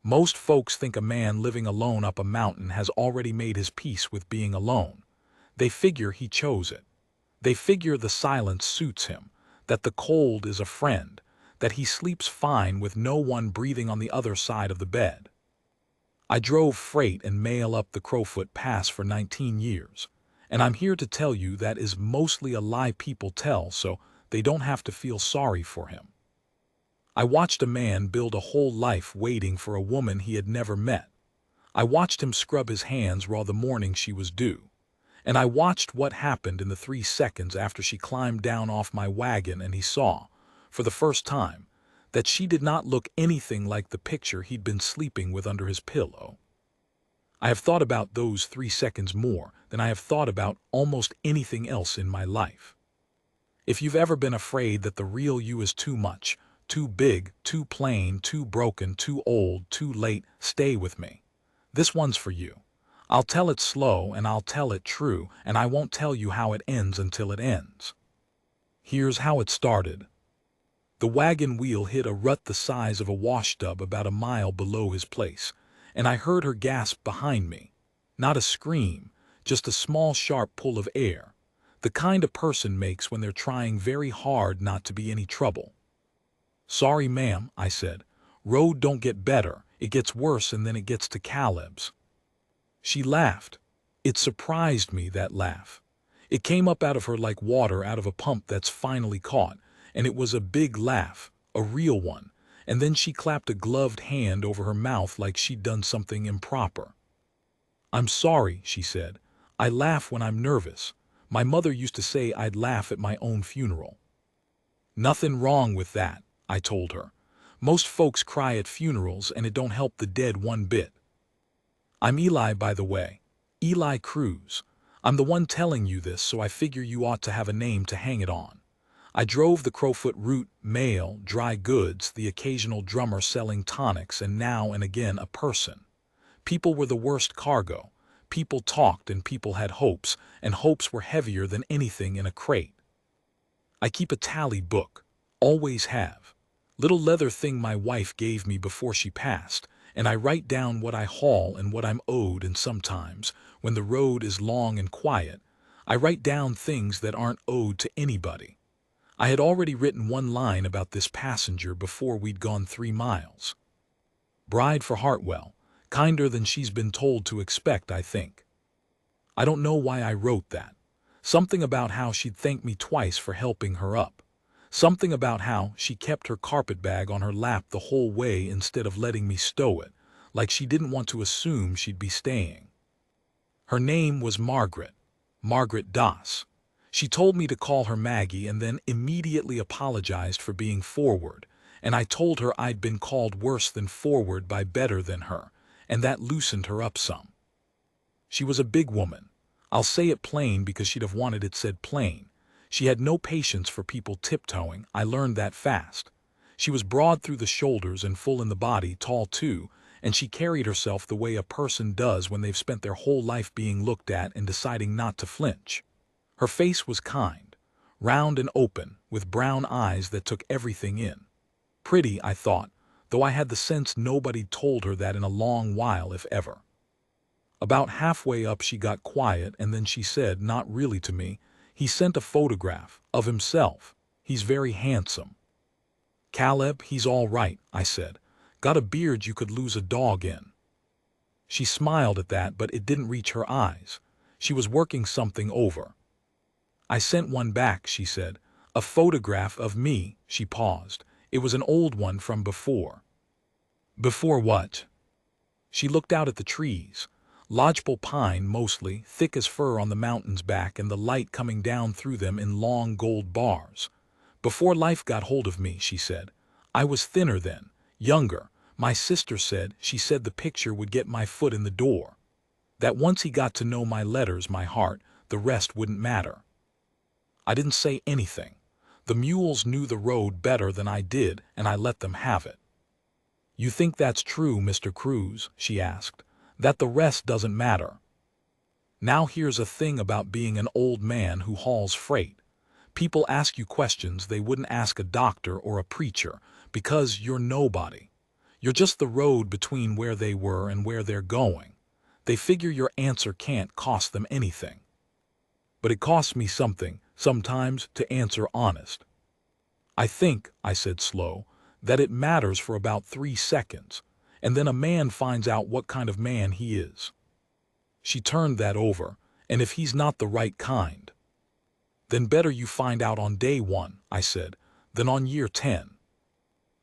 Most folks think a man living alone up a mountain has already made his peace with being alone. They figure he chose it. They figure the silence suits him, that the cold is a friend, that he sleeps fine with no one breathing on the other side of the bed. I drove freight and mail up the Crowfoot Pass for 19 years, and I'm here to tell you that is mostly a lie people tell so they don't have to feel sorry for him. I watched a man build a whole life waiting for a woman he had never met. I watched him scrub his hands raw the morning she was due. And I watched what happened in the 3 seconds after she climbed down off my wagon and he saw, for the first time, that she did not look anything like the picture he'd been sleeping with under his pillow. I have thought about those 3 seconds more than I have thought about almost anything else in my life. If you've ever been afraid that the real you is too much, too big, too plain, too broken, too old, too late, stay with me. This one's for you. I'll tell it slow and I'll tell it true, and I won't tell you how it ends until it ends. Here's how it started. The wagon wheel hit a rut the size of a washtub about a mile below his place, and I heard her gasp behind me. Not a scream, just a small sharp pull of air, the kind a person makes when they're trying very hard not to be any trouble. "Sorry, ma'am," I said. "Road don't get better, it gets worse and then it gets to Caleb's." She laughed. It surprised me, that laugh. It came up out of her like water out of a pump that's finally caught, and it was a big laugh, a real one, and then she clapped a gloved hand over her mouth like she'd done something improper. "I'm sorry," she said. "I laugh when I'm nervous. My mother used to say I'd laugh at my own funeral." "Nothing wrong with that," I told her. "Most folks cry at funerals and it don't help the dead one bit." "I'm Eli, by the way. Eli Cruz. I'm the one telling you this, so I figure you ought to have a name to hang it on. I drove the Crowfoot route, mail, dry goods, the occasional drummer selling tonics, and now and again a person. People were the worst cargo. People talked and people had hopes, and hopes were heavier than anything in a crate. I keep a tally book. Always have. Little leather thing my wife gave me before she passed, and I write down what I haul and what I'm owed, and sometimes, when the road is long and quiet, I write down things that aren't owed to anybody. I had already written one line about this passenger before we'd gone 3 miles. Bride for Hartwell, kinder than she's been told to expect, I think. I don't know why I wrote that. Something about how she'd thank me twice for helping her up. Something about how she kept her carpetbag on her lap the whole way instead of letting me stow it, like she didn't want to assume she'd be staying. Her name was Margaret Doss. She told me to call her Maggie and then immediately apologized for being forward, and I told her I'd been called worse than forward by better than her, and that loosened her up some. She was a big woman. I'll say it plain because she'd have wanted it said plain. She had no patience for people tiptoeing, I learned that fast. She was broad through the shoulders and full in the body, tall too, and she carried herself the way a person does when they've spent their whole life being looked at and deciding not to flinch. Her face was kind, round and open, with brown eyes that took everything in. Pretty, I thought, though I had the sense nobody'd told her that in a long while, if ever. About halfway up she got quiet, and then she said, not really to me, "He sent a photograph of himself. He's very handsome." "Caleb, he's all right," I said. "Got a beard you could lose a dog in." She smiled at that, but it didn't reach her eyes. She was working something over. "I sent one back," she said. "A photograph of me." She paused. "It was an old one from before." "Before what?" She looked out at the trees. Lodgepole pine mostly, thick as fur on the mountain's back, and the light coming down through them in long gold bars. "Before life got hold of me," she said. "I was thinner then, younger. My sister said, she said the picture would get my foot in the door. That once he got to know my letters, my heart, the rest wouldn't matter." I didn't say anything. The mules knew the road better than I did, and I let them have it. "You think that's true, Mr. Cruz?" she asked. "That the rest doesn't matter?" Now here's a thing about being an old man who hauls freight. People ask you questions they wouldn't ask a doctor or a preacher, because you're nobody. You're just the road between where they were and where they're going. They figure your answer can't cost them anything. But it costs me something, sometimes, to answer honest. I think, I said slow, that it matters for about 3 seconds, and then a man finds out what kind of man he is. She turned that over, and if he's not the right kind, then better you find out on day 1, I said, than on year 10.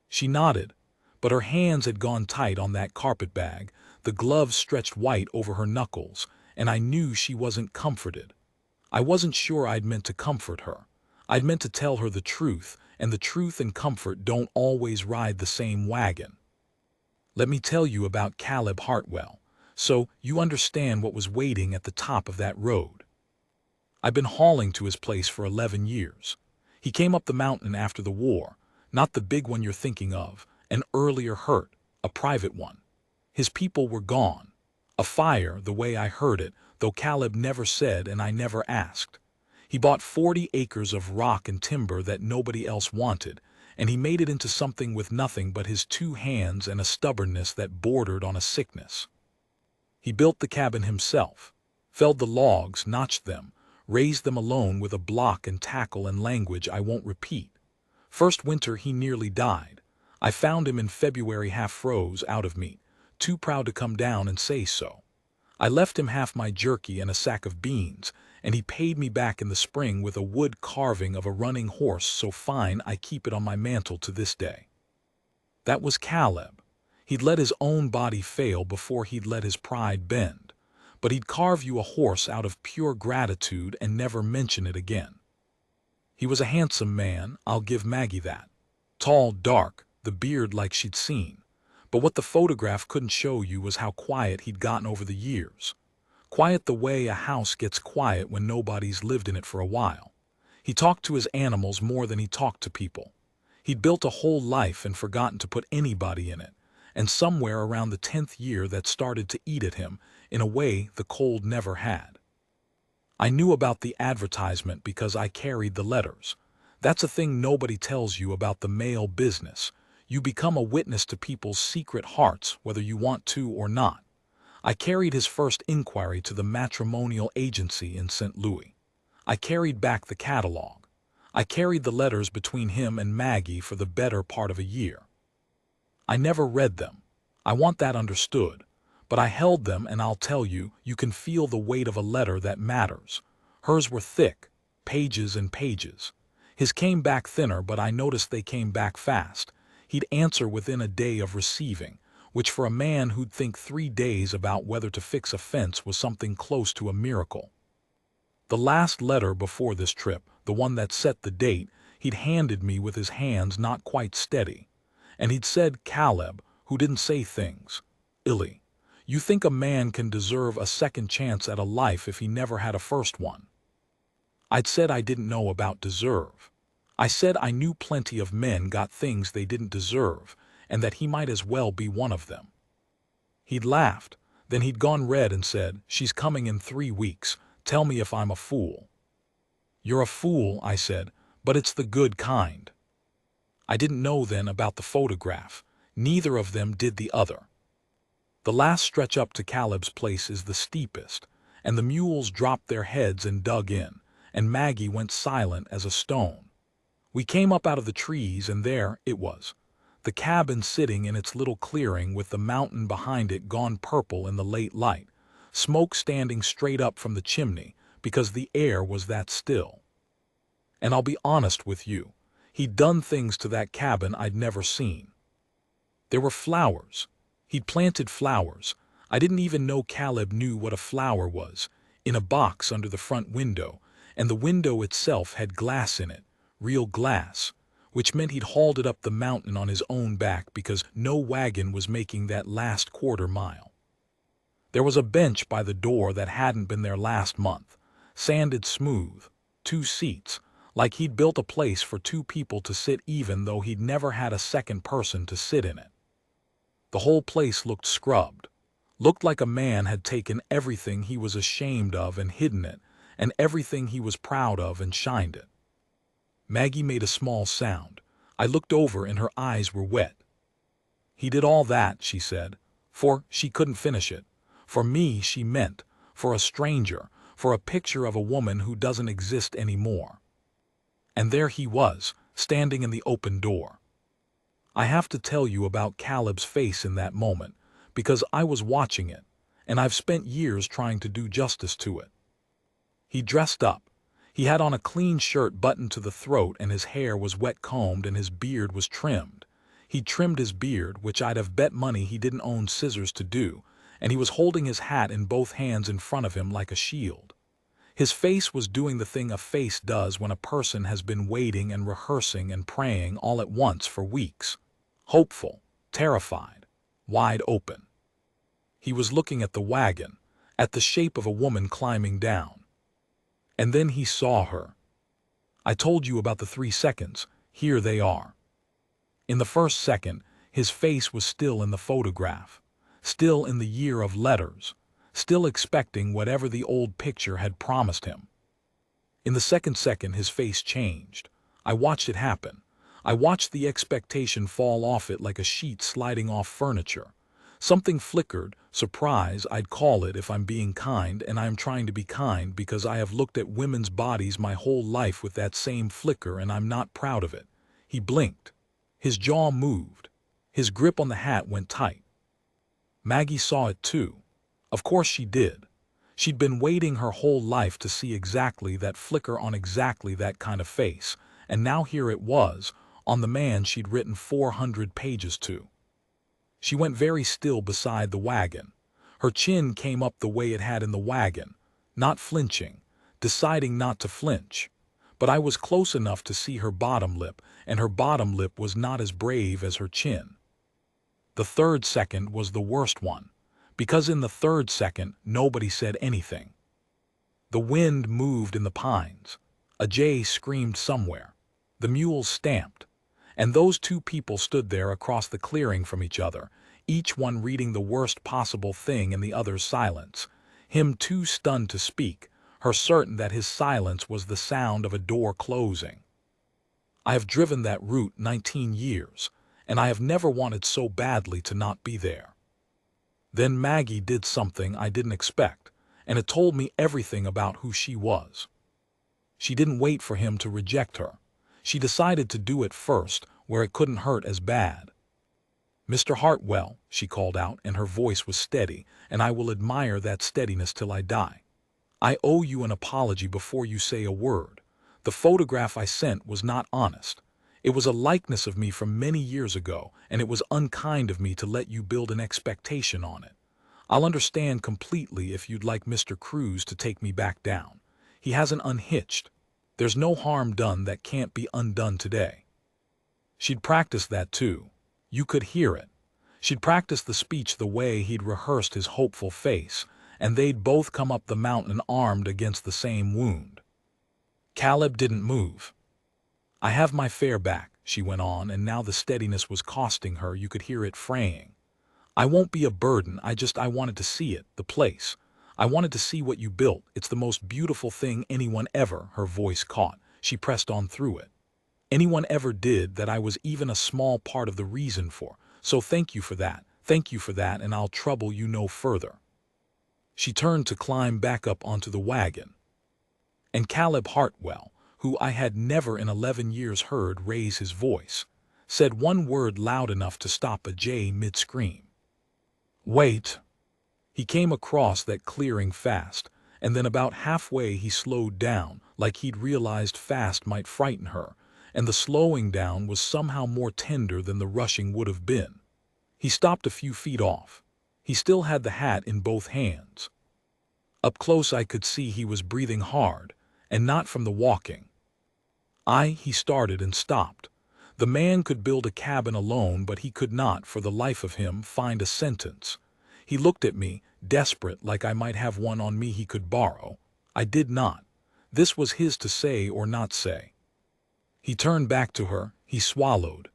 She nodded, but her hands had gone tight on that carpet bag, the gloves stretched white over her knuckles, and I knew she wasn't comforted. I wasn't sure I'd meant to comfort her. I'd meant to tell her the truth, and the truth and comfort don't always ride the same wagon. Let me tell you about Caleb Hartwell, so you understand what was waiting at the top of that road. I've been hauling to his place for 11 years. He came up the mountain after the war, not the big one you're thinking of, an earlier hurt, a private one. His people were gone. A fire, the way I heard it, though Caleb never said and I never asked. He bought 40 acres of rock and timber that nobody else wanted, and he made it into something with nothing but his 2 hands and a stubbornness that bordered on a sickness. He built the cabin himself, felled the logs, notched them, raised them alone with a block and tackle and language I won't repeat. First winter he nearly died. I found him in February half froze out of meat, too proud to come down and say so. I left him half my jerky and a sack of beans, and he paid me back in the spring with a wood carving of a running horse so fine I keep it on my mantle to this day. That was Caleb. He'd let his own body fail before he'd let his pride bend, but he'd carve you a horse out of pure gratitude and never mention it again. He was a handsome man, I'll give Maggie that. Tall, dark, the beard like she'd seen. But what the photograph couldn't show you was how quiet he'd gotten over the years. Quiet the way a house gets quiet when nobody's lived in it for a while. He talked to his animals more than he talked to people. He'd built a whole life and forgotten to put anybody in it, and somewhere around the 10th year that started to eat at him in a way the cold never had. I knew about the advertisement because I carried the letters. That's a thing nobody tells you about the mail business. You become a witness to people's secret hearts whether you want to or not. I carried his first inquiry to the matrimonial agency in St. Louis. I carried back the catalog. I carried the letters between him and Maggie for the better part of a year. I never read them. I want that understood. But I held them, and I'll tell you, you can feel the weight of a letter that matters. Hers were thick, pages and pages. His came back thinner, but I noticed they came back fast. He'd answer within a day of receiving, which for a man who'd think 3 days about whether to fix a fence was something close to a miracle. The last letter before this trip, the one that set the date, he'd handed me with his hands not quite steady. And he'd said, Caleb, who didn't say things, Illy, you think a man can deserve a second chance at a life if he never had a first one? I'd said I didn't know about deserve. I said I knew plenty of men got things they didn't deserve, and that he might as well be one of them. He'd laughed, then he'd gone red and said, she's coming in 3 weeks, tell me if I'm a fool. You're a fool, I said, but it's the good kind. I didn't know then about the photograph. Neither of them did the other. The last stretch up to Caleb's place is the steepest, and the mules dropped their heads and dug in, and Maggie went silent as a stone. We came up out of the trees, and there it was, the cabin sitting in its little clearing with the mountain behind it gone purple in the late light, smoke standing straight up from the chimney because the air was that still. And I'll be honest with you, he'd done things to that cabin I'd never seen. There were flowers. He'd planted flowers. I didn't even know Caleb knew what a flower was, in a box under the front window, and the window itself had glass in it, real glass, which meant he'd hauled it up the mountain on his own back because no wagon was making that last quarter mile. There was a bench by the door that hadn't been there last month, sanded smooth, 2 seats, like he'd built a place for 2 people to sit even though he'd never had a second person to sit in it. The whole place looked scrubbed, looked like a man had taken everything he was ashamed of and hidden it, and everything he was proud of and shined it. Maggie made a small sound. I looked over and her eyes were wet. He did all that, she said. For she couldn't finish it. For me, she meant. For a stranger. For a picture of a woman who doesn't exist anymore. And there he was, standing in the open door. I have to tell you about Caleb's face in that moment, because I was watching it, and I've spent years trying to do justice to it. He dressed up. He had on a clean shirt buttoned to the throat, and his hair was wet-combed and his beard was trimmed. He trimmed his beard, which I'd have bet money he didn't own scissors to do, and he was holding his hat in both hands in front of him like a shield. His face was doing the thing a face does when a person has been waiting and rehearsing and praying all at once for weeks. Hopeful, terrified, wide open. He was looking at the wagon, at the shape of a woman climbing down. And then he saw her. I told you about the 3 seconds. Here they are. In the first second, his face was still in the photograph, still in the year of letters, still expecting whatever the old picture had promised him. In the second second, his face changed. I watched it happen. I watched the expectation fall off it like a sheet sliding off furniture. Something flickered, surprise I'd call it if I'm being kind, and I am trying to be kind because I have looked at women's bodies my whole life with that same flicker and I'm not proud of it. He blinked. His jaw moved. His grip on the hat went tight. Maggie saw it too. Of course she did. She'd been waiting her whole life to see exactly that flicker on exactly that kind of face, and now here it was, on the man she'd written 400 pages to. She went very still beside the wagon. Her chin came up the way it had in the wagon, not flinching, deciding not to flinch. But I was close enough to see her bottom lip, and her bottom lip was not as brave as her chin. The third second was the worst one, because in the third second nobody said anything. The wind moved in the pines. A jay screamed somewhere. The mules stamped. And those two people stood there across the clearing from each other, each one reading the worst possible thing in the other's silence, him too stunned to speak, her certain that his silence was the sound of a door closing. I have driven that route 19 years, and I have never wanted so badly to not be there. Then Maggie did something I didn't expect, and it told me everything about who she was. She didn't wait for him to reject her. She decided to do it first, where it couldn't hurt as bad. "Mr. Hartwell," she called out, and her voice was steady, and I will admire that steadiness till I die. "I owe you an apology before you say a word. The photograph I sent was not honest. It was a likeness of me from many years ago, and it was unkind of me to let you build an expectation on it. I'll understand completely if you'd like Mr. Cruz to take me back down. He hasn't unhitched. There's no harm done that can't be undone today." She'd practiced that too. You could hear it. She'd practiced the speech the way he'd rehearsed his hopeful face, and they'd both come up the mountain armed against the same wound. Caleb didn't move. "I have my fare back," she went on, and now the steadiness was costing her. You could hear it fraying. "I won't be a burden. I wanted to see it, the place. I wanted to see what you built. It's the most beautiful thing anyone ever," her voice caught. She pressed on through it. "Anyone ever did that I was even a small part of the reason for. So thank you for that, and I'll trouble you no further." She turned to climb back up onto the wagon. And Caleb Hartwell, who I had never in 11 years heard raise his voice, said one word loud enough to stop a jay mid-scream. "Wait." He came across that clearing fast, and then about halfway he slowed down, like he'd realized fast might frighten her, and the slowing down was somehow more tender than the rushing would have been. He stopped a few feet off. He still had the hat in both hands. Up close I could see he was breathing hard, and not from the walking. He started and stopped. The man could build a cabin alone, but he could not, for the life of him, find a sentence. He looked at me, desperate, like I might have one on me he could borrow. I did not. This was his to say or not say. He turned back to her. He swallowed.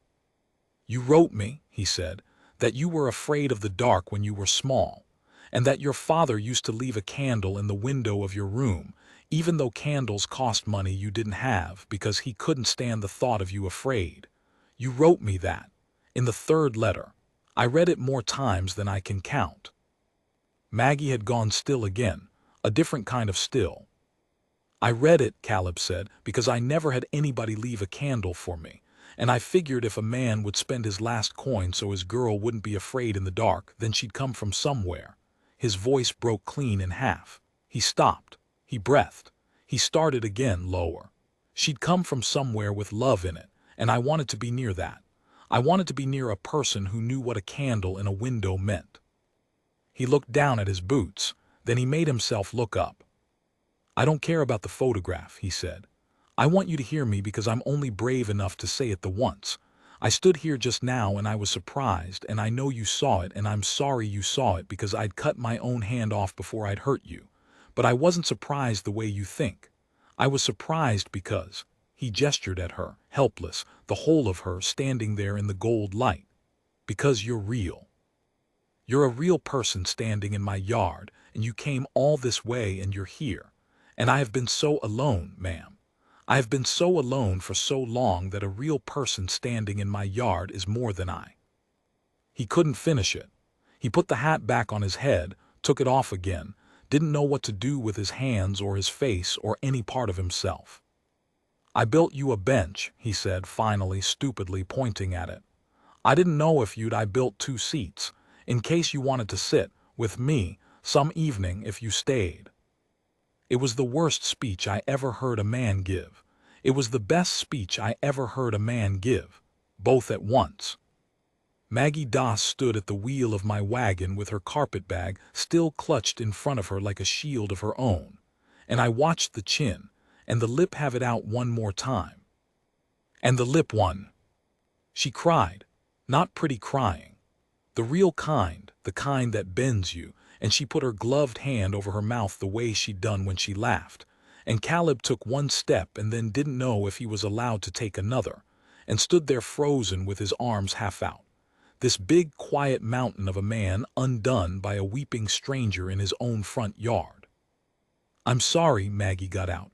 "You wrote me," he said, "that you were afraid of the dark when you were small, and that your father used to leave a candle in the window of your room, even though candles cost money you didn't have, because he couldn't stand the thought of you afraid. You wrote me that. In the third letter. I read it more times than I can count." Maggie had gone still again, a different kind of still. "I read it," Caleb said, "because I never had anybody leave a candle for me, and I figured if a man would spend his last coin so his girl wouldn't be afraid in the dark, then she'd come from somewhere." His voice broke clean in half. He stopped. He breathed. He started again, lower. "She'd come from somewhere with love in it, and I wanted to be near that. I wanted to be near a person who knew what a candle in a window meant." He looked down at his boots, then he made himself look up. "I don't care about the photograph," he said. "I want you to hear me because I'm only brave enough to say it the once. I stood here just now and I was surprised, and I know you saw it, and I'm sorry you saw it because I'd cut my own hand off before I'd hurt you. But I wasn't surprised the way you think. I was surprised because—" he gestured at her, helpless, the whole of her standing there in the gold light. "Because you're real. You're a real person standing in my yard, and you came all this way and you're here. And I have been so alone, ma'am. I have been so alone for so long that a real person standing in my yard is more than I." He couldn't finish it. He put the hat back on his head, took it off again, didn't know what to do with his hands or his face or any part of himself. "I built you a bench," he said, finally, stupidly pointing at it. "I didn't know if I built 2 seats, in case you wanted to sit with me some evening if you stayed." It was the worst speech I ever heard a man give. It was the best speech I ever heard a man give, both at once. Maggie Doss stood at the wheel of my wagon with her carpetbag still clutched in front of her like a shield of her own, and I watched the chin and the lip have it out one more time. And the lip won. She cried, not pretty crying, the real kind, the kind that bends you, and she put her gloved hand over her mouth the way she'd done when she laughed, and Caleb took one step and then didn't know if he was allowed to take another, and stood there frozen with his arms half out. This big, quiet mountain of a man undone by a weeping stranger in his own front yard. "I'm sorry," Maggie got out.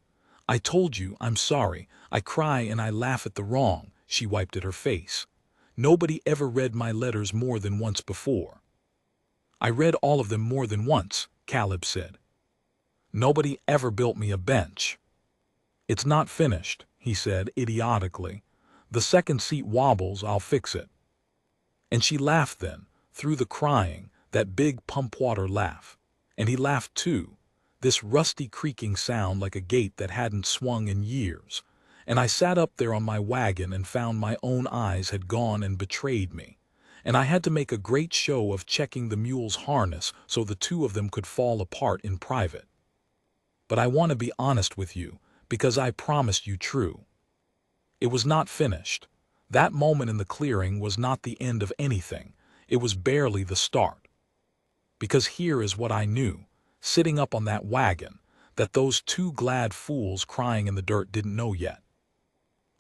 "I told you I'm sorry. I cry and I laugh at the wrong." She wiped at her face. "Nobody ever read my letters more than once before." "I read all of them more than once," Caleb said. "Nobody ever built me a bench." "It's not finished," he said idiotically. "The second seat wobbles, I'll fix it." And she laughed then, through the crying, that big pump-water laugh. And he laughed too, this rusty creaking sound like a gate that hadn't swung in years. And I sat up there on my wagon and found my own eyes had gone and betrayed me. And I had to make a great show of checking the mule's harness so the 2 of them could fall apart in private. But I want to be honest with you, because I promised you true. It was not finished. That moment in the clearing was not the end of anything. It was barely the start. Because here is what I knew, sitting up on that wagon, that those 2 glad fools crying in the dirt didn't know yet.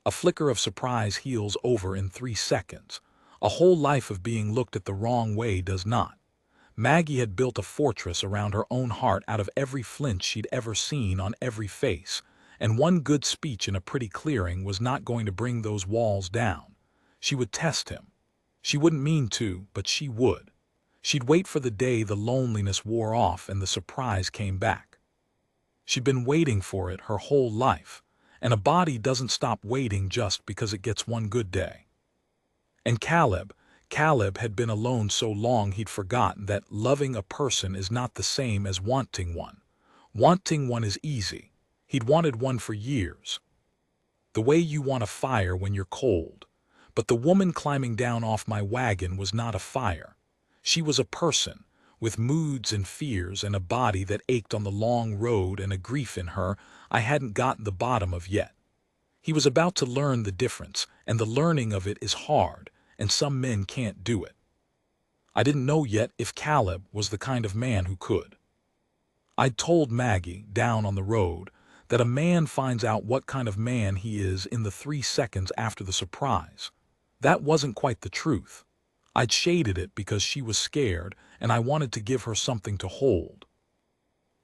A flicker of surprise heals over in 3 seconds. A whole life of being looked at the wrong way does not. Maggie had built a fortress around her own heart out of every flinch she'd ever seen on every face, and one good speech in a pretty clearing was not going to bring those walls down. She would test him. She wouldn't mean to, but she would. She'd wait for the day the loneliness wore off and the surprise came back. She'd been waiting for it her whole life, and a body doesn't stop waiting just because it gets one good day. And Caleb had been alone so long he'd forgotten that loving a person is not the same as wanting one. Wanting one is easy. He'd wanted one for years. The way you want a fire when you're cold. But the woman climbing down off my wagon was not a fire. She was a person, with moods and fears and a body that ached on the long road and a grief in her I hadn't gotten the bottom of yet. He was about to learn the difference, and the learning of it is hard, and some men can't do it. I didn't know yet if Caleb was the kind of man who could. I'd told Maggie, down on the road, that a man finds out what kind of man he is in the 3 seconds after the surprise. That wasn't quite the truth. I'd shaded it because she was scared and I wanted to give her something to hold.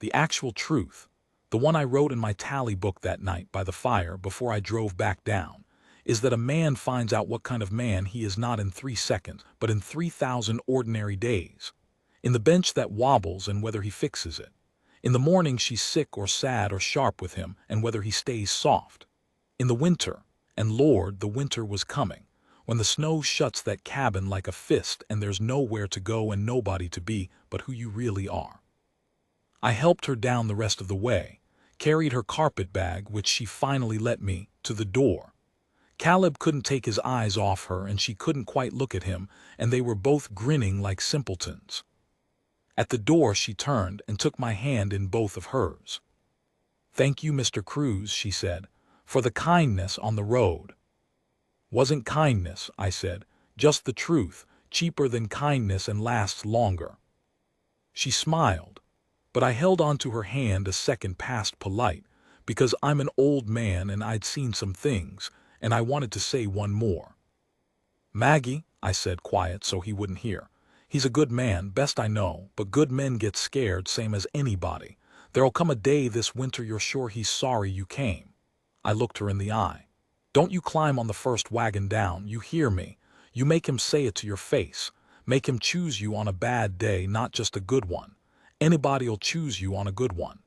The actual truth, the one I wrote in my tally book that night by the fire before I drove back down, is that a man finds out what kind of man he is not in 3 seconds, but in 3,000 ordinary days. In the bench that wobbles and whether he fixes it. In the morning she's sick or sad or sharp with him and whether he stays soft. In the winter, and Lord, the winter was coming, when the snow shuts that cabin like a fist and there's nowhere to go and nobody to be but who you really are. I helped her down the rest of the way, carried her carpet bag, which she finally let me, to the door. Caleb couldn't take his eyes off her and she couldn't quite look at him, and they were both grinning like simpletons. At the door she turned and took my hand in both of hers. "Thank you, Mr. Cruz," she said, "for the kindness on the road." "Wasn't kindness," I said, "just the truth, cheaper than kindness and lasts longer." She smiled, but I held on to her hand a second past polite, because I'm an old man and I'd seen some things, and I wanted to say one more. "Maggie," I said quiet so he wouldn't hear, "he's a good man, best I know, but good men get scared same as anybody. There'll come a day this winter you're sure he's sorry you came." I looked her in the eye. "Don't you climb on the first wagon down, you hear me? You make him say it to your face. Make him choose you on a bad day, not just a good one. Anybody'll choose you on a good one."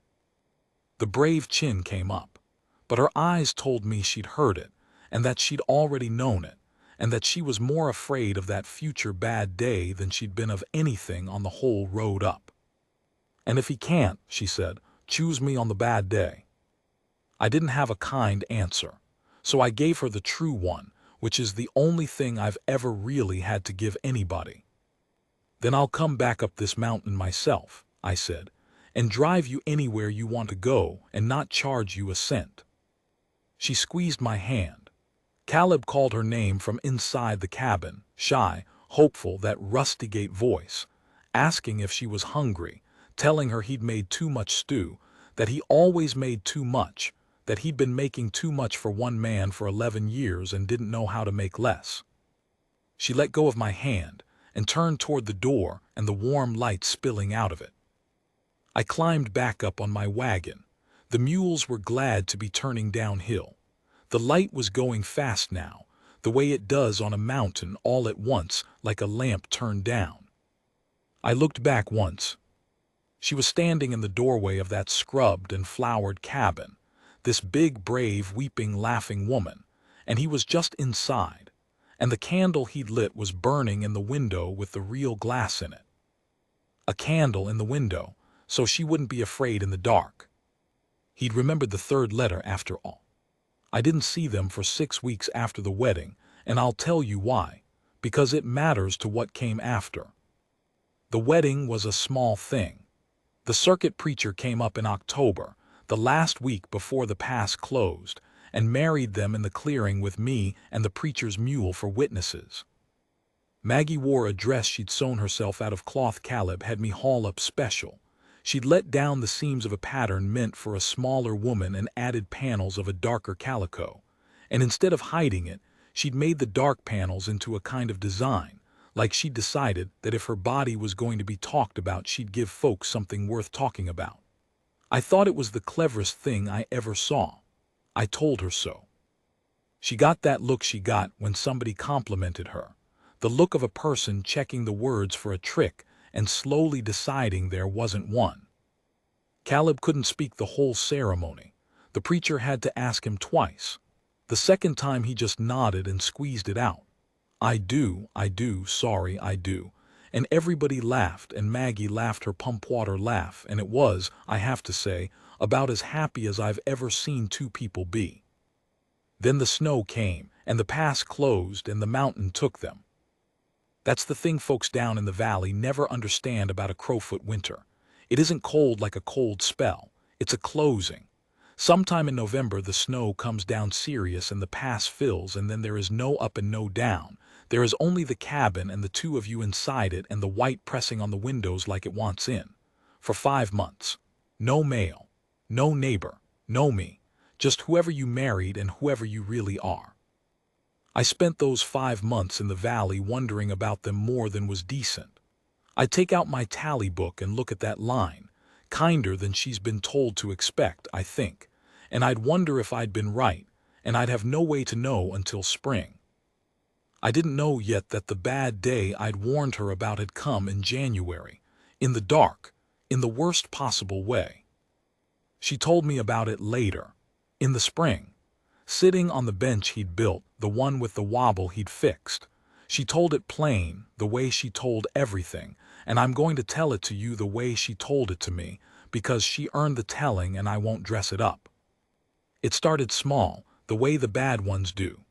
The brave chin came up, but her eyes told me she'd heard it, and that she'd already known it, and that she was more afraid of that future bad day than she'd been of anything on the whole road up. "And if he can't," she said, "choose me on the bad day." I didn't have a kind answer, so I gave her the true one, which is the only thing I've ever really had to give anybody. "Then I'll come back up this mountain myself," I said, "and drive you anywhere you want to go and not charge you a cent." She squeezed my hand. Caleb called her name from inside the cabin, shy, hopeful, that rusty-gate voice, asking if she was hungry, telling her he'd made too much stew, that he always made too much, that he'd been making too much for one man for 11 years and didn't know how to make less. She let go of my hand and turned toward the door and the warm light spilling out of it. I climbed back up on my wagon. The mules were glad to be turning downhill. The light was going fast now, the way it does on a mountain all at once, like a lamp turned down. I looked back once. She was standing in the doorway of that scrubbed and flowered cabin, this big, brave, weeping, laughing woman, and he was just inside, and the candle he'd lit was burning in the window with the real glass in it. A candle in the window, so she wouldn't be afraid in the dark. He'd remembered the third letter after all. I didn't see them for 6 weeks after the wedding, and I'll tell you why, because it matters to what came after. The wedding was a small thing. The circuit preacher came up in October, the last week before the pass closed, and married them in the clearing with me and the preacher's mule for witnesses. Maggie wore a dress she'd sewn herself out of cloth Caleb had me haul up special. She'd let down the seams of a pattern meant for a smaller woman and added panels of a darker calico. And instead of hiding it, she'd made the dark panels into a kind of design, like she'd decided that if her body was going to be talked about, she'd give folks something worth talking about. I thought it was the cleverest thing I ever saw. I told her so. She got that look she got when somebody complimented her, the look of a person checking the words for a trick and slowly deciding there wasn't one. Caleb couldn't speak the whole ceremony. The preacher had to ask him twice. The second time he just nodded and squeezed it out. I do, sorry, I do." And everybody laughed, and Maggie laughed her pump water laugh, and it was, I have to say, about as happy as I've ever seen two people be. Then the snow came, and the pass closed, and the mountain took them. That's the thing folks down in the valley never understand about a Crowfoot winter. It isn't cold like a cold spell. It's a closing. Sometime in November the snow comes down serious and the pass fills, and then there is no up and no down. There is only the cabin and the two of you inside it and the white pressing on the windows like it wants in. For 5 months. No mail. No neighbor. No me. Just whoever you married and whoever you really are. I spent those 5 months in the valley wondering about them more than was decent. I'd take out my tally book and look at that line, kinder than she's been told to expect, I think, and I'd wonder if I'd been right, and I'd have no way to know until spring. I didn't know yet that the bad day I'd warned her about had come in January, in the dark, in the worst possible way. She told me about it later, in the spring, sitting on the bench he'd built, the one with the wobble he'd fixed. She told it plain, the way she told everything, and I'm going to tell it to you the way she told it to me, because she earned the telling and I won't dress it up. It started small, the way the bad ones do.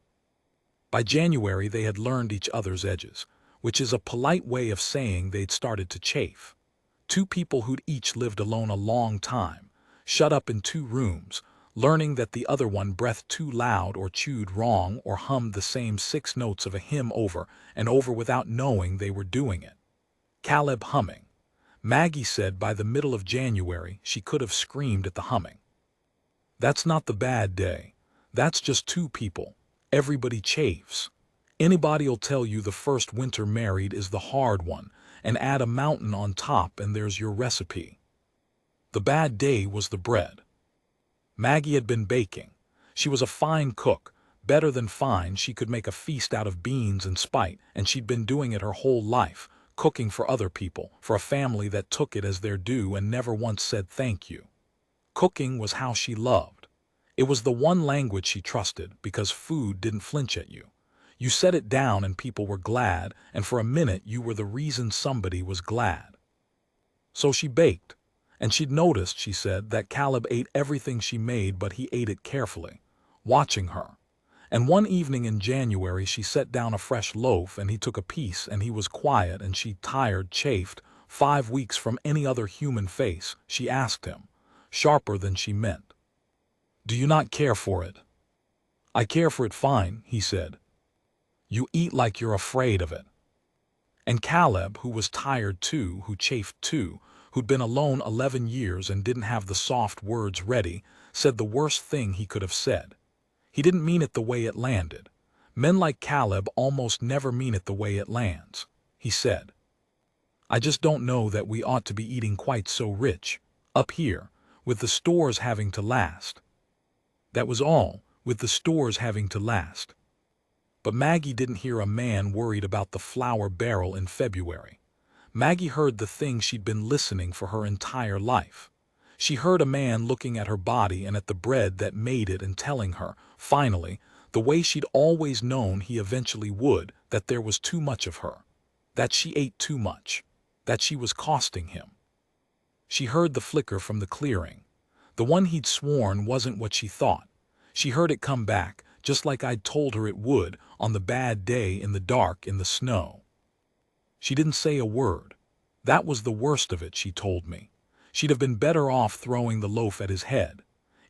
By January they had learned each other's edges, which is a polite way of saying they'd started to chafe. Two people who'd each lived alone a long time, shut up in two rooms, learning that the other one breathed too loud or chewed wrong or hummed the same 6 notes of a hymn over and over without knowing they were doing it. Caleb humming. Maggie said by the middle of January she could have screamed at the humming. That's not the bad day. That's just two people. Everybody chafes. Anybody'll tell you the first winter married is the hard one, and add a mountain on top and there's your recipe. The bad day was the bread. Maggie had been baking. She was a fine cook, better than fine. She could make a feast out of beans and spite, and she'd been doing it her whole life, cooking for other people, for a family that took it as their due and never once said thank you. Cooking was how she loved. It was the one language she trusted because food didn't flinch at you. You set it down and people were glad, and for a minute you were the reason somebody was glad. So she baked, and she'd noticed, she said, that Caleb ate everything she made, but he ate it carefully, watching her. And one evening in January she set down a fresh loaf and he took a piece and he was quiet and she, tired, chafed, 5 weeks from any other human face, she asked him, sharper than she meant, "Do you not care for it?" "I care for it fine," he said. "You eat like you're afraid of it." And Caleb, who was tired too, who chafed too, who'd been alone 11 years and didn't have the soft words ready, said the worst thing he could have said. He didn't mean it the way it landed. Men like Caleb almost never mean it the way it lands. He said, "I just don't know that we ought to be eating quite so rich, up here, with the stores having to last." That was all, with the stores having to last. But Maggie didn't hear a man worried about the flour barrel in February. Maggie heard the thing she'd been listening for her entire life. She heard a man looking at her body and at the bread that made it and telling her, finally, the way she'd always known he eventually would, that there was too much of her, that she ate too much, that she was costing him. She heard the flicker from the clearing. The one he'd sworn wasn't what she thought. She heard it come back, just like I'd told her it would, on the bad day, in the dark, in the snow. She didn't say a word. That was the worst of it, she told me. She'd have been better off throwing the loaf at his head.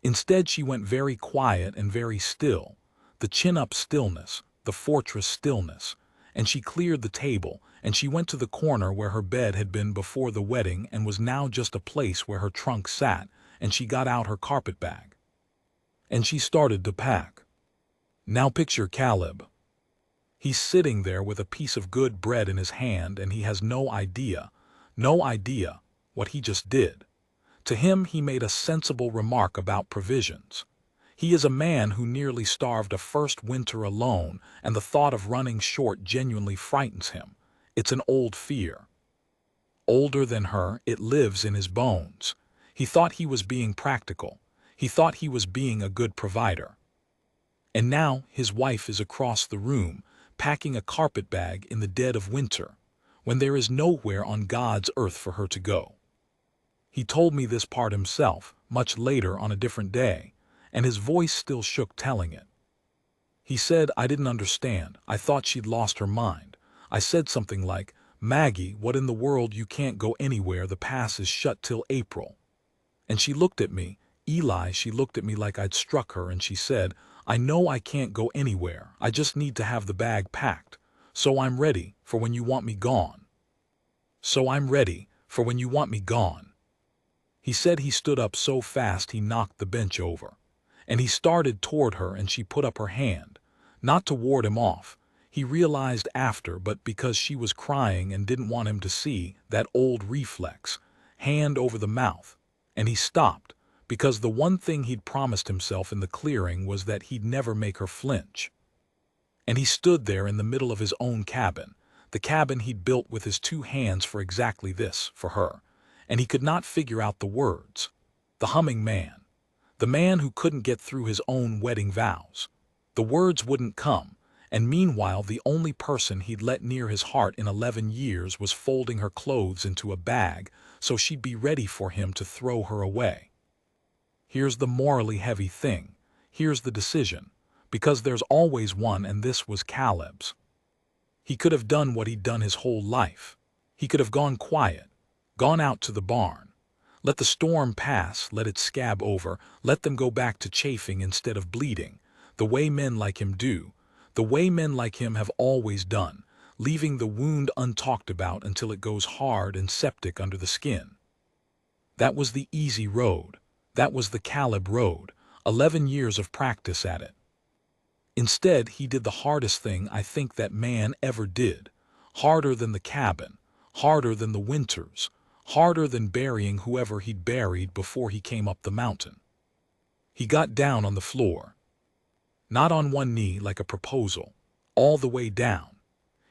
Instead she went very quiet and very still, the chin-up stillness, the fortress stillness, and she cleared the table, and she went to the corner where her bed had been before the wedding and was now just a place where her trunk sat, and she got out her carpet bag. And she started to pack. Now picture Caleb. He's sitting there with a piece of good bread in his hand and he has no idea what he just did. To him he made a sensible remark about provisions. He is a man who nearly starved a first winter alone, and the thought of running short genuinely frightens him. It's an old fear. Older than her, it lives in his bones. He thought he was being practical. He thought he was being a good provider. And now his wife is across the room, packing a carpet bag in the dead of winter, when there is nowhere on God's earth for her to go. He told me this part himself, much later on a different day, and his voice still shook telling it. He said, "I didn't understand. I thought she'd lost her mind. I said something like, 'Maggie, what in the world, you can't go anywhere, the pass is shut till April.' And she looked at me, Eli, she looked at me like I'd struck her, and she said, 'I know I can't go anywhere, I just need to have the bag packed, so I'm ready for when you want me gone. So I'm ready for when you want me gone.'" He said he stood up so fast he knocked the bench over, and he started toward her and she put up her hand, not to ward him off, he realized after, but because she was crying and didn't want him to see, that old reflex, hand over the mouth, and he stopped, because the one thing he'd promised himself in the clearing was that he'd never make her flinch. And he stood there in the middle of his own cabin, the cabin he'd built with his 2 hands for exactly this, for her, and he could not figure out the words. The humming man. The man who couldn't get through his own wedding vows. The words wouldn't come, and meanwhile the only person he'd let near his heart in 11 years was folding her clothes into a bag so she'd be ready for him to throw her away. Here's the morally heavy thing. Here's the decision. Because there's always one, and this was Caleb's. He could have done what he'd done his whole life. He could have gone quiet, gone out to the barn. Let the storm pass, let it scab over, let them go back to chafing instead of bleeding, the way men like him do, the way men like him have always done, leaving the wound untalked about until it goes hard and septic under the skin. That was the easy road. That was the Caleb road, 11 years of practice at it. Instead, he did the hardest thing I think that man ever did, harder than the cabin, harder than the winters, harder than burying whoever he'd buried before he came up the mountain. He got down on the floor. Not on one knee like a proposal, all the way down.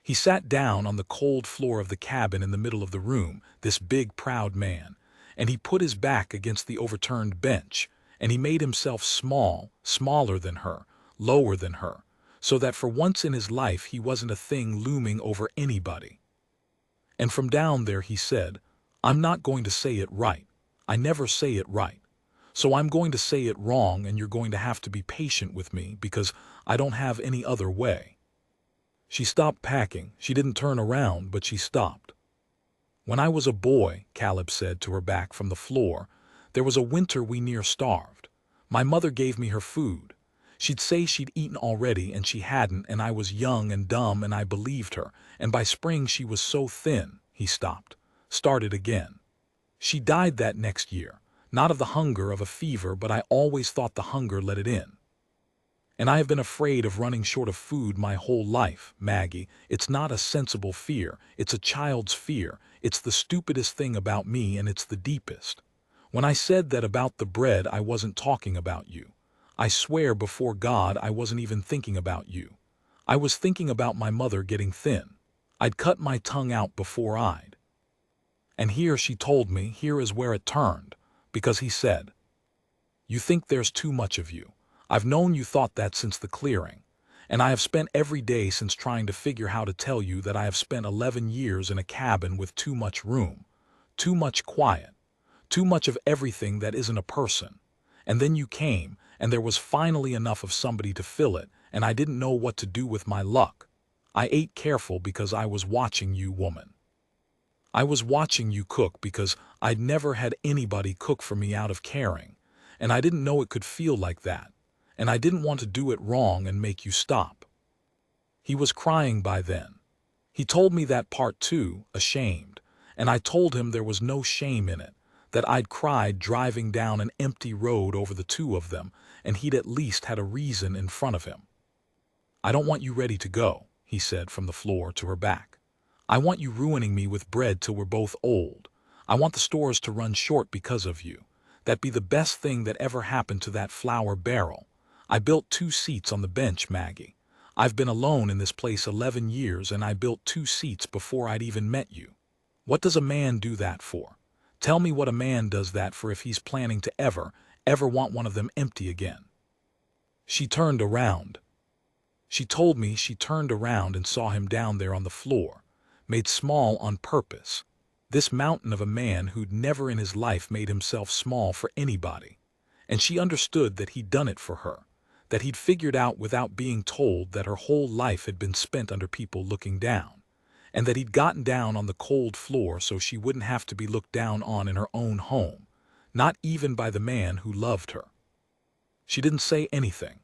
He sat down on the cold floor of the cabin in the middle of the room, this big, proud man, and he put his back against the overturned bench, and he made himself small, smaller than her, lower than her, so that for once in his life he wasn't a thing looming over anybody. And from down there he said, I'm not going to say it right. I never say it right. So I'm going to say it wrong, and you're going to have to be patient with me because I don't have any other way. She stopped packing. She didn't turn around, but she stopped. When I was a boy, Caleb said to her back from the floor, there was a winter we near starved. My mother gave me her food. She'd say she'd eaten already, and she hadn't, and I was young and dumb, and I believed her, and by spring she was so thin. He stopped, started again. She died that next year, not of the hunger of a fever, but I always thought the hunger let it in. And I have been afraid of running short of food my whole life, Maggie. It's not a sensible fear, it's a child's fear. It's the stupidest thing about me, and it's the deepest. When I said that about the bread, I wasn't talking about you. I swear before God I wasn't even thinking about you. I was thinking about my mother getting thin. I'd cut my tongue out before I'd. And here she told me, here is where it turned, because he said, you think there's too much of you. I've known you thought that since the clearing, and I have spent every day since trying to figure how to tell you that I have spent 11 years in a cabin with too much room, too much quiet, too much of everything that isn't a person. And then you came, and there was finally enough of somebody to fill it, and I didn't know what to do with my luck. I ate careful because I was watching you, woman. I was watching you cook because I'd never had anybody cook for me out of caring, and I didn't know it could feel like that, and I didn't want to do it wrong and make you stop. He was crying by then. He told me that part too, ashamed, and I told him there was no shame in it, that I'd cried driving down an empty road over the two of them, and he'd at least had a reason in front of him. I don't want you ready to go, he said from the floor to her back. I want you ruining me with bread till we're both old. I want the stores to run short because of you. That'd be the best thing that ever happened to that flour barrel. I built 2 seats on the bench, Maggie. I've been alone in this place 11 years, and I built 2 seats before I'd even met you. What does a man do that for? Tell me what a man does that for if he's planning to ever want one of them empty again. She turned around. She told me she turned around and saw him down there on the floor, made small on purpose. This mountain of a man who'd never in his life made himself small for anybody. And she understood that he'd done it for her, that he'd figured out without being told that her whole life had been spent under people looking down, and that he'd gotten down on the cold floor so she wouldn't have to be looked down on in her own home, not even by the man who loved her. She didn't say anything.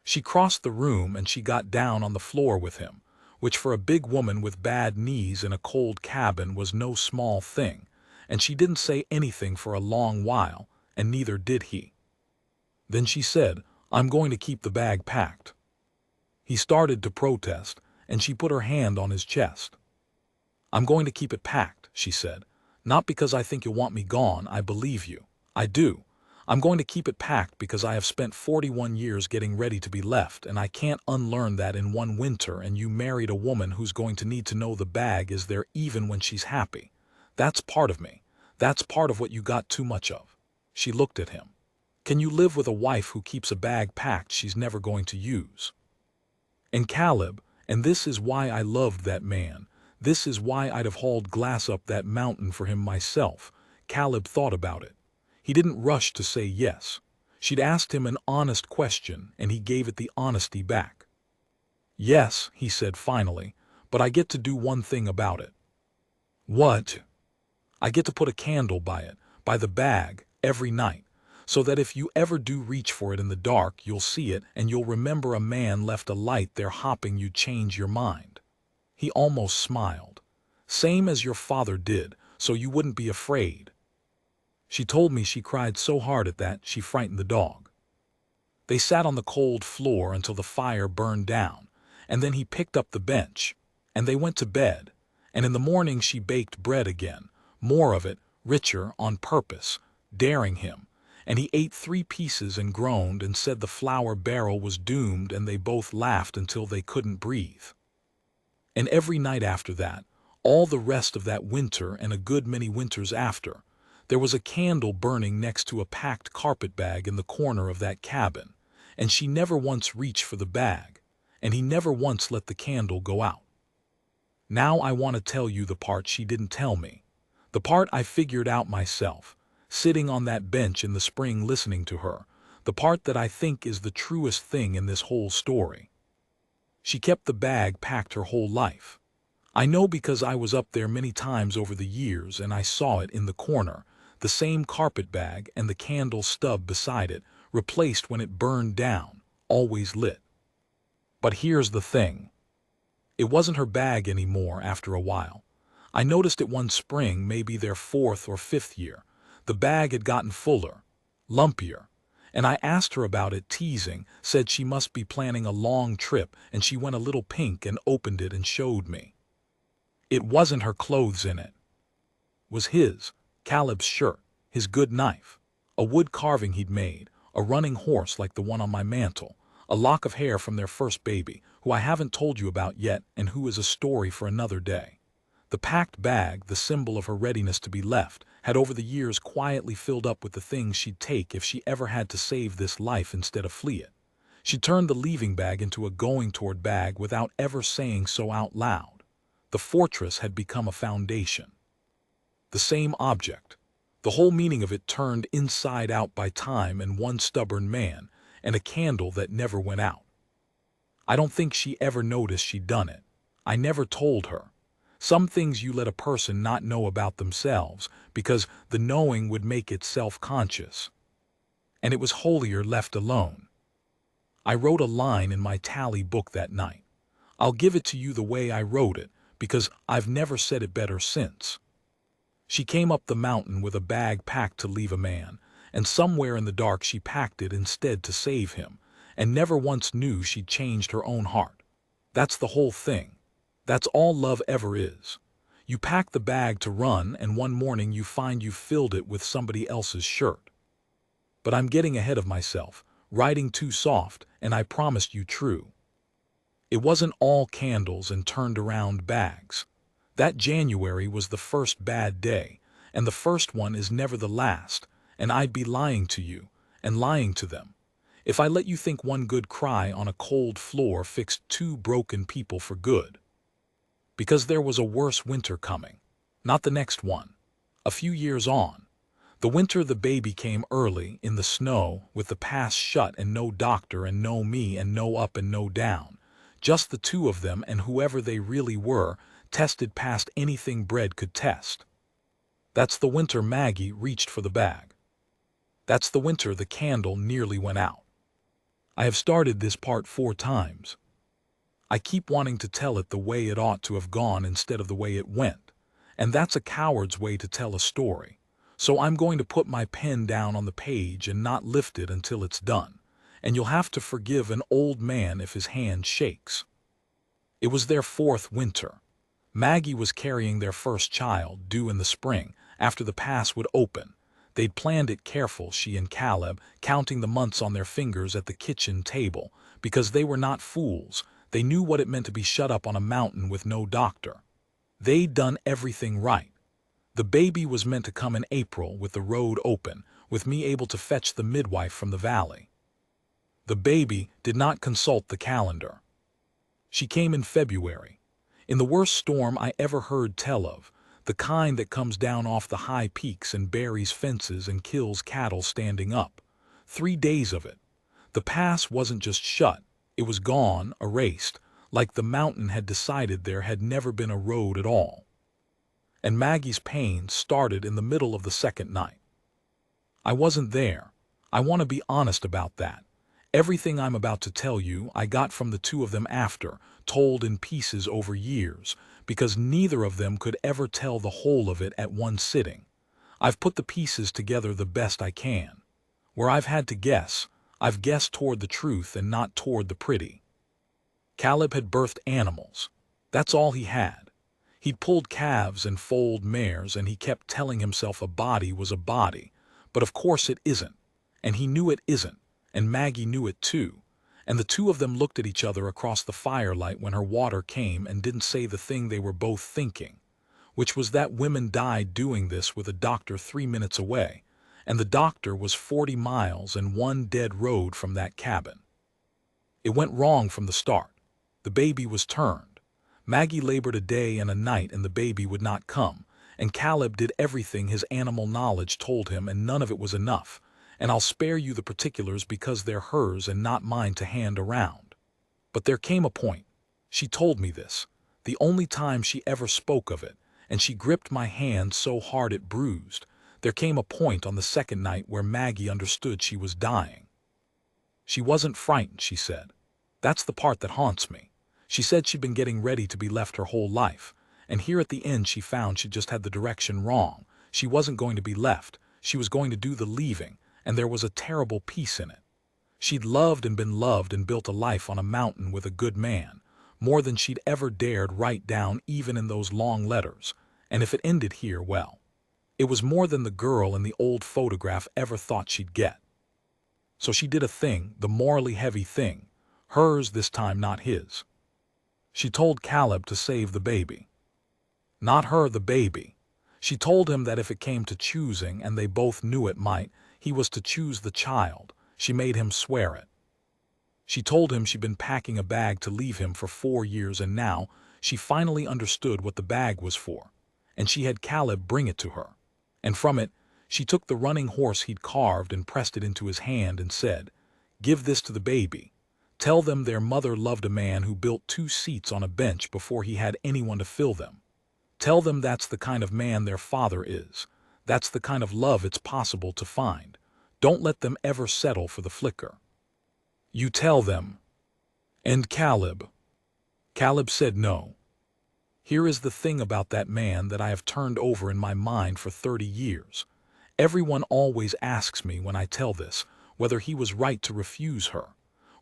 She crossed the room and she got down on the floor with him, which for a big woman with bad knees in a cold cabin was no small thing, and she didn't say anything for a long while, and neither did he. Then she said, I'm going to keep the bag packed. He started to protest, and she put her hand on his chest. I'm going to keep it packed, she said, not because I think you'll want me gone, I believe you. I do. I'm going to keep it packed because I have spent 41 years getting ready to be left, and I can't unlearn that in one winter, and you married a woman who's going to need to know the bag is there even when she's happy. That's part of me. That's part of what you got too much of." She looked at him. "Can you live with a wife who keeps a bag packed she's never going to use?" And Caleb, and this is why I loved that man, this is why I'd have hauled glass up that mountain for him myself, Caleb thought about it. He didn't rush to say yes. She'd asked him an honest question, and he gave it the honesty back. "Yes," he said finally, "but I get to do one thing about it." "What?" "I get to put a candle by it, by the bag, every night, so that if you ever do reach for it in the dark, you'll see it, and you'll remember a man left a light there hoping you'd change your mind." He almost smiled. "Same as your father did, so you wouldn't be afraid." She told me she cried so hard at that she frightened the dog. They sat on the cold floor until the fire burned down, and then he picked up the bench, and they went to bed, and in the morning she baked bread again, more of it, richer, on purpose, daring him, and he ate 3 pieces and groaned and said the flour barrel was doomed, and they both laughed until they couldn't breathe. And every night after that, all the rest of that winter and a good many winters after, there was a candle burning next to a packed carpet bag in the corner of that cabin, and she never once reached for the bag, and he never once let the candle go out. Now I want to tell you the part she didn't tell me, the part I figured out myself, sitting on that bench in the spring listening to her, the part that I think is the truest thing in this whole story. She kept the bag packed her whole life. I know because I was up there many times over the years and I saw it in the corner, the same carpet bag and the candle stub beside it, replaced when it burned down, always lit. But here's the thing. It wasn't her bag anymore after a while. I noticed it one spring, maybe their 4th or 5th year. The bag had gotten fuller, lumpier, and I asked her about it, teasing, said she must be planning a long trip, and she went a little pink and opened it and showed me. It wasn't her clothes in it. It was his, Caleb's shirt, his good knife, a wood carving he'd made, a running horse like the one on my mantle, a lock of hair from their first baby, who I haven't told you about yet and who is a story for another day. The packed bag, the symbol of her readiness to be left, had over the years quietly filled up with the things she'd take if she ever had to save this life instead of flee it. She turned the leaving bag into a going toward bag without ever saying so out loud. The fortress had become a foundation. The same object, the whole meaning of it turned inside out by time and one stubborn man, and a candle that never went out. I don't think she ever noticed she'd done it. I never told her. Some things you let a person not know about themselves, because the knowing would make it self-conscious. And it was holier left alone. I wrote a line in my tally book that night. I'll give it to you the way I wrote it, because I've never said it better since. She came up the mountain with a bag packed to leave a man, and somewhere in the dark she packed it instead to save him, and never once knew she'd changed her own heart. That's the whole thing. That's all love ever is. You pack the bag to run, and one morning you find you've filled it with somebody else's shirt. But I'm getting ahead of myself, writing too soft, and I promised you true. It wasn't all candles and turned-around bags. That January was the first bad day, and the first one is never the last, and I'd be lying to you, and lying to them, if I let you think one good cry on a cold floor fixed 2 broken people for good. Because there was a worse winter coming. Not the next one. A few years on. The winter the baby came early, in the snow, with the pass shut and no doctor and no me and no up and no down. Just the 2 of them and whoever they really were, tested past anything bread could test. That's the winter Maggie reached for the bag. That's the winter the candle nearly went out. I have started this part 4 times. I keep wanting to tell it the way it ought to have gone instead of the way it went, and that's a coward's way to tell a story. So I'm going to put my pen down on the page and not lift it until it's done, and you'll have to forgive an old man if his hand shakes. It was their 4th winter. Maggie was carrying their first child, due in the spring, after the pass would open. They'd planned it careful, she and Caleb, counting the months on their fingers at the kitchen table, because they were not fools. They knew what it meant to be shut up on a mountain with no doctor. They'd done everything right. The baby was meant to come in April with the road open, with me able to fetch the midwife from the valley. The baby did not consult the calendar. She came in February, in the worst storm I ever heard tell of, the kind that comes down off the high peaks and buries fences and kills cattle standing up. 3 days of it. The pass wasn't just shut, it was gone, erased, like the mountain had decided there had never been a road at all. And Maggie's pain started in the middle of the second night. I wasn't there. I want to be honest about that. Everything I'm about to tell you I got from the two of them after, told in pieces over years, because neither of them could ever tell the whole of it at one sitting. I've put the pieces together the best I can. Where I've had to guess, I've guessed toward the truth and not toward the pretty. Caleb had birthed animals. That's all he had. He'd pulled calves and foaled mares, and he kept telling himself a body was a body. But of course it isn't. And he knew it isn't. And Maggie knew it too. And the two of them looked at each other across the firelight when her water came and didn't say the thing they were both thinking, which was that women died doing this with a doctor 3 minutes away, and the doctor was 40 miles and 1 dead road from that cabin. It went wrong from the start. The baby was turned. Maggie labored a day and a night and the baby would not come, and Caleb did everything his animal knowledge told him, and none of it was enough. And I'll spare you the particulars because they're hers and not mine to hand around. But there came a point. She told me this, the only time she ever spoke of it, and she gripped my hand so hard it bruised. There came a point on the second night where Maggie understood she was dying. She wasn't frightened, she said. That's the part that haunts me. She said she'd been getting ready to be left her whole life, and here at the end she found she just had the direction wrong. She wasn't going to be left. She was going to do the leaving, and there was a terrible peace in it. She'd loved and been loved and built a life on a mountain with a good man, more than she'd ever dared write down even in those long letters, and if it ended here, well, it was more than the girl in the old photograph ever thought she'd get. So she did a thing, the morally heavy thing, hers this time, not his. She told Caleb to save the baby. Not her, the baby. She told him that if it came to choosing, and they both knew it might, he was to choose the child. She made him swear it. She told him she'd been packing a bag to leave him for 4 years, and now she finally understood what the bag was for, and she had Caleb bring it to her. And from it, she took the running horse he'd carved and pressed it into his hand and said, "Give this to the baby. Tell them their mother loved a man who built 2 seats on a bench before he had anyone to fill them. Tell them that's the kind of man their father is. That's the kind of love it's possible to find. Don't let them ever settle for the flicker. You tell them." And Caleb said no. Here is the thing about that man that I have turned over in my mind for 30 years. Everyone always asks me when I tell this, whether he was right to refuse her,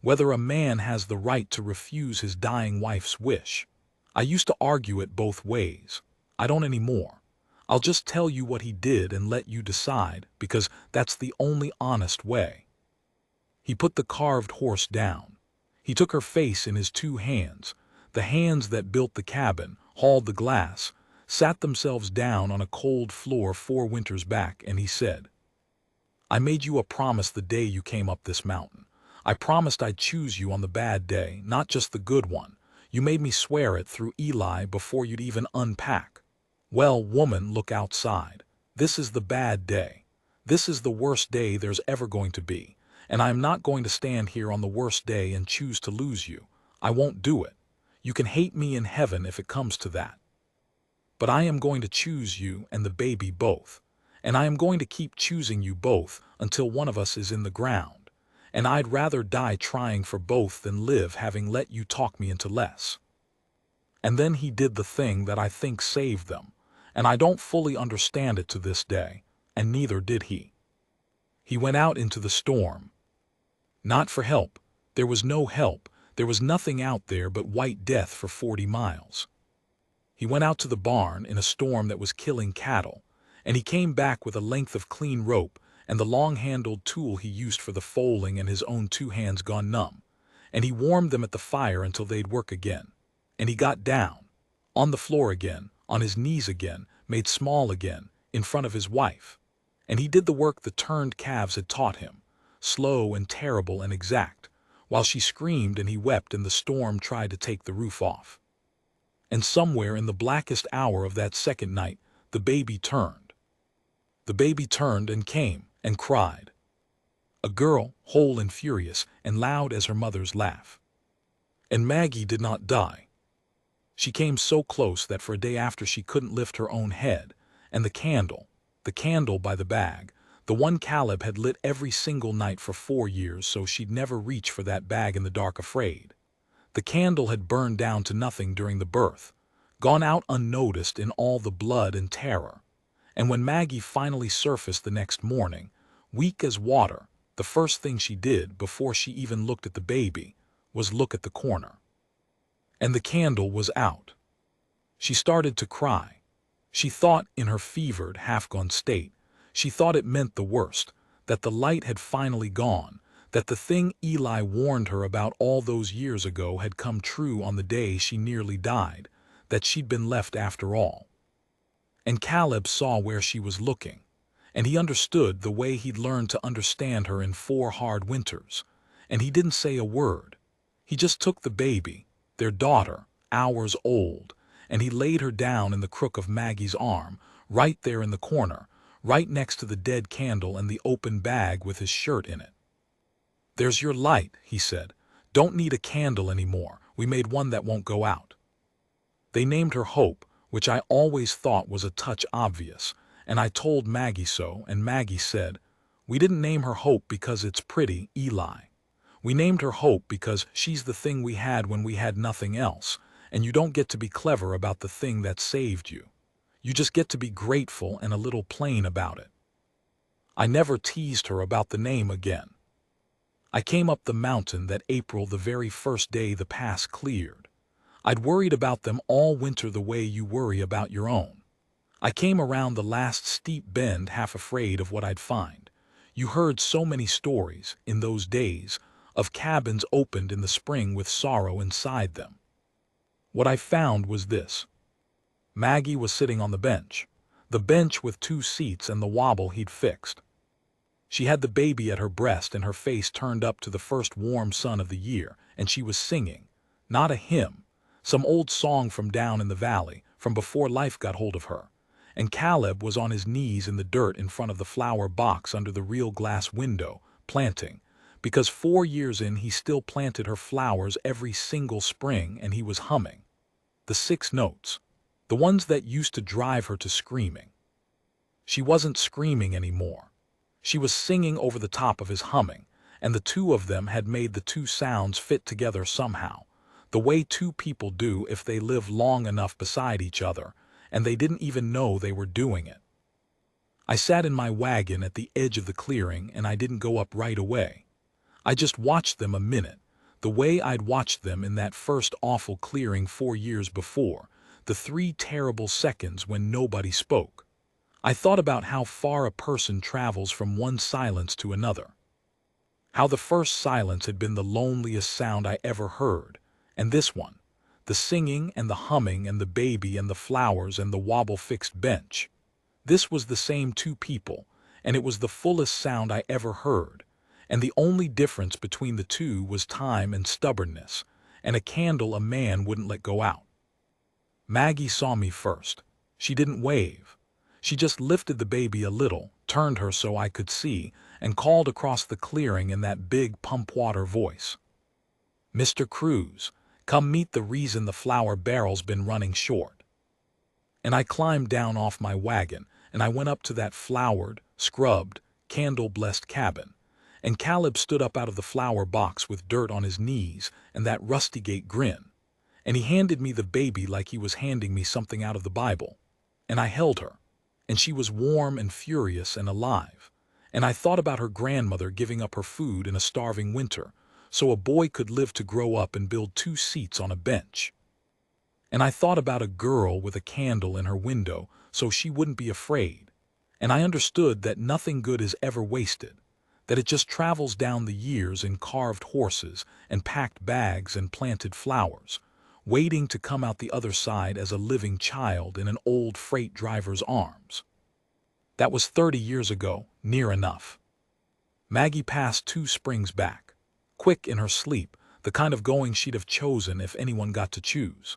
whether a man has the right to refuse his dying wife's wish. I used to argue it both ways. I don't anymore. I'll just tell you what he did and let you decide, because that's the only honest way. He put the carved horse down. He took her face in his 2 hands, the hands that built the cabin, hauled the glass, sat themselves down on a cold floor 4 winters back, and he said, "I made you a promise the day you came up this mountain. I promised I'd choose you on the bad day, not just the good one. You made me swear it through Eli before you'd even unpack. Well, woman, look outside. This is the bad day. This is the worst day there's ever going to be, and I'm not going to stand here on the worst day and choose to lose you. I won't do it. You can hate me in heaven if it comes to that. But I am going to choose you and the baby both, and I am going to keep choosing you both until one of us is in the ground. And I'd rather die trying for both than live having let you talk me into less." And then he did the thing that I think saved them, and I don't fully understand it to this day, and neither did he. He went out into the storm. Not for help. There was no help. There was nothing out there but white death for 40 miles. He went out to the barn in a storm that was killing cattle, and he came back with a length of clean rope and the long-handled tool he used for the foaling and his own 2 hands gone numb, and he warmed them at the fire until they'd work again. And he got down, on the floor again, on his knees again, made small again, in front of his wife. And he did the work the turned calves had taught him, slow and terrible and exact, while she screamed and he wept and the storm tried to take the roof off. And somewhere in the blackest hour of that second night, the baby turned. The baby turned and came and cried. A girl, whole and furious and loud as her mother's laugh. And Maggie did not die. She came so close that for a day after she couldn't lift her own head, and the candle by the bag, the one Caleb had lit every single night for 4 years so she'd never reach for that bag in the dark afraid. The candle had burned down to nothing during the birth, gone out unnoticed in all the blood and terror. And when Maggie finally surfaced the next morning, weak as water, the first thing she did before she even looked at the baby was look at the corner. And the candle was out. She started to cry. She thought, in her fevered, half-gone state, she thought it meant the worst, that the light had finally gone, that the thing Eli warned her about all those years ago had come true on the day she nearly died, that she'd been left after all. And Caleb saw where she was looking, and he understood the way he'd learned to understand her in 4 hard winters, and he didn't say a word. He just took the baby, their daughter, hours old, and he laid her down in the crook of Maggie's arm, right there in the corner, right next to the dead candle and the open bag with his shirt in it. "There's your light," he said. "Don't need a candle anymore. We made one that won't go out." They named her Hope, which I always thought was a touch obvious, and I told Maggie so, and Maggie said, "We didn't name her Hope because it's pretty, Eli. We named her Hope because she's the thing we had when we had nothing else, and you don't get to be clever about the thing that saved you. You just get to be grateful and a little plain about it." I never teased her about the name again. I came up the mountain that April, the very first day the pass cleared. I'd worried about them all winter the way you worry about your own. I came around the last steep bend half afraid of what I'd find. You heard so many stories, in those days, of cabins opened in the spring with sorrow inside them. What I found was this. Maggie was sitting on the bench with 2 seats and the wobble he'd fixed. She had the baby at her breast and her face turned up to the first warm sun of the year, and she was singing, not a hymn, some old song from down in the valley, from before life got hold of her. And Caleb was on his knees in the dirt in front of the flower box under the real glass window, planting, because 4 years in he still planted her flowers every single spring, and he was humming. The 6 notes, the ones that used to drive her to screaming. She wasn't screaming anymore. She was singing over the top of his humming, and the 2 of them had made the 2 sounds fit together somehow, the way 2 people do if they live long enough beside each other, and they didn't even know they were doing it. I sat in my wagon at the edge of the clearing, and I didn't go up right away. I just watched them a minute, the way I'd watched them in that first awful clearing 4 years before, the 3 terrible seconds when nobody spoke. I thought about how far a person travels from one silence to another. How the first silence had been the loneliest sound I ever heard, and this one, the singing and the humming and the baby and the flowers and the wobble-fixed bench. This was the same 2 people, and it was the fullest sound I ever heard, and the only difference between the 2 was time and stubbornness, and a candle a man wouldn't let go out. Maggie saw me first. She didn't wave. She just lifted the baby a little, turned her so I could see, and called across the clearing in that big pump-water voice. "Mr. Cruz, come meet the reason the flour barrel's been running short." And I climbed down off my wagon, and I went up to that flowered, scrubbed, candle-blessed cabin, and Caleb stood up out of the flower box with dirt on his knees and that rusty-gate grin, and he handed me the baby like he was handing me something out of the Bible, and I held her. And she was warm and furious and alive, and I thought about her grandmother giving up her food in a starving winter, so a boy could live to grow up and build 2 seats on a bench. And I thought about a girl with a candle in her window so she wouldn't be afraid, And I understood that nothing good is ever wasted, that it just travels down the years in carved horses and packed bags and planted flowers, waiting to come out the other side as a living child in an old freight driver's arms. That was 30 years ago, near enough. Maggie passed 2 springs back, quick in her sleep, the kind of going she'd have chosen if anyone got to choose.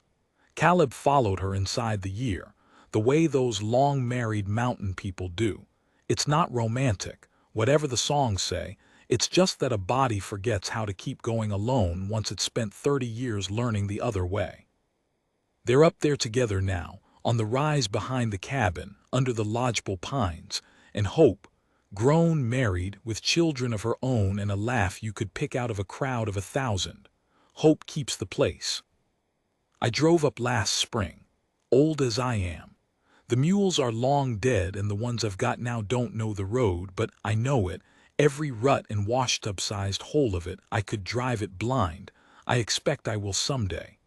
Caleb followed her inside the year, the way those long-married mountain people do. It's not romantic, whatever the songs say, it's just that a body forgets how to keep going alone once it's spent 30 years learning the other way. They're up there together now, on the rise behind the cabin, under the lodgepole pines, and Hope, grown, married, with children of her own and a laugh you could pick out of a crowd of 1,000. Hope keeps the place. I drove up last spring, old as I am. The mules are long dead and the ones I've got now don't know the road, but I know it, every rut and washtub-sized hole of it. I could drive it blind. I expect I will someday.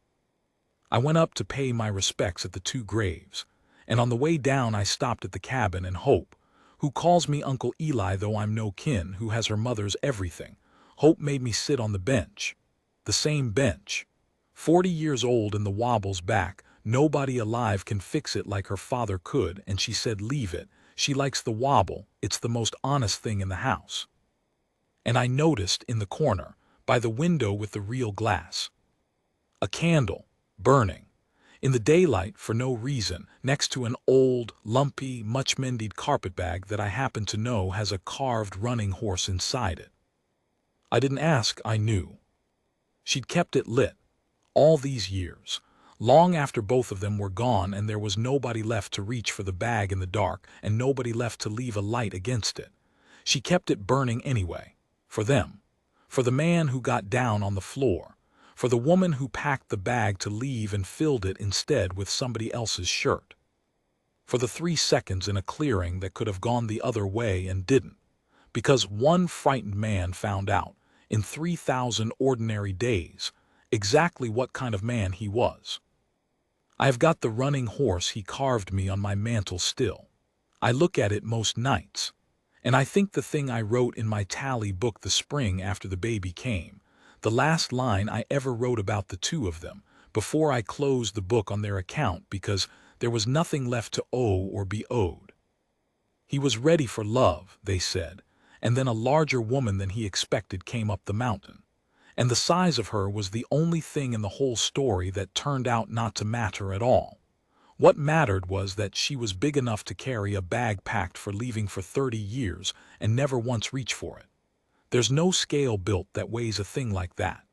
I went up to pay my respects at the 2 graves, and on the way down I stopped at the cabin, and Hope, who calls me Uncle Eli though I'm no kin, who has her mother's everything, Hope made me sit on the bench. The same bench. 40 years old and the wobbles back, nobody alive can fix it like her father could, and she said leave it, she likes the wobble, it's the most honest thing in the house. And I noticed in the corner, by the window with the real glass, a candle, burning, in the daylight for no reason, next to an old, lumpy, much-mended carpetbag that I happen to know has a carved running horse inside it. I didn't ask, I knew. She'd kept it lit, all these years, long after both of them were gone and there was nobody left to reach for the bag in the dark and nobody left to leave a light against it. She kept it burning anyway, for them, for the man who got down on the floor, for the woman who packed the bag to leave and filled it instead with somebody else's shirt, for the 3 seconds in a clearing that could have gone the other way and didn't, because one frightened man found out, in 3,000 ordinary days, exactly what kind of man he was. I have got the running horse he carved me on my mantle still. I look at it most nights, and I think the thing I wrote in my tally book the spring after the baby came, the last line I ever wrote about the 2 of them, before I closed the book on their account because there was nothing left to owe or be owed. He was ready for love, they said, and then a larger woman than he expected came up the mountain. And the size of her was the only thing in the whole story that turned out not to matter at all. What mattered was that she was big enough to carry a bag packed for leaving for 30 years and never once reach for it. There's no scale built that weighs a thing like that.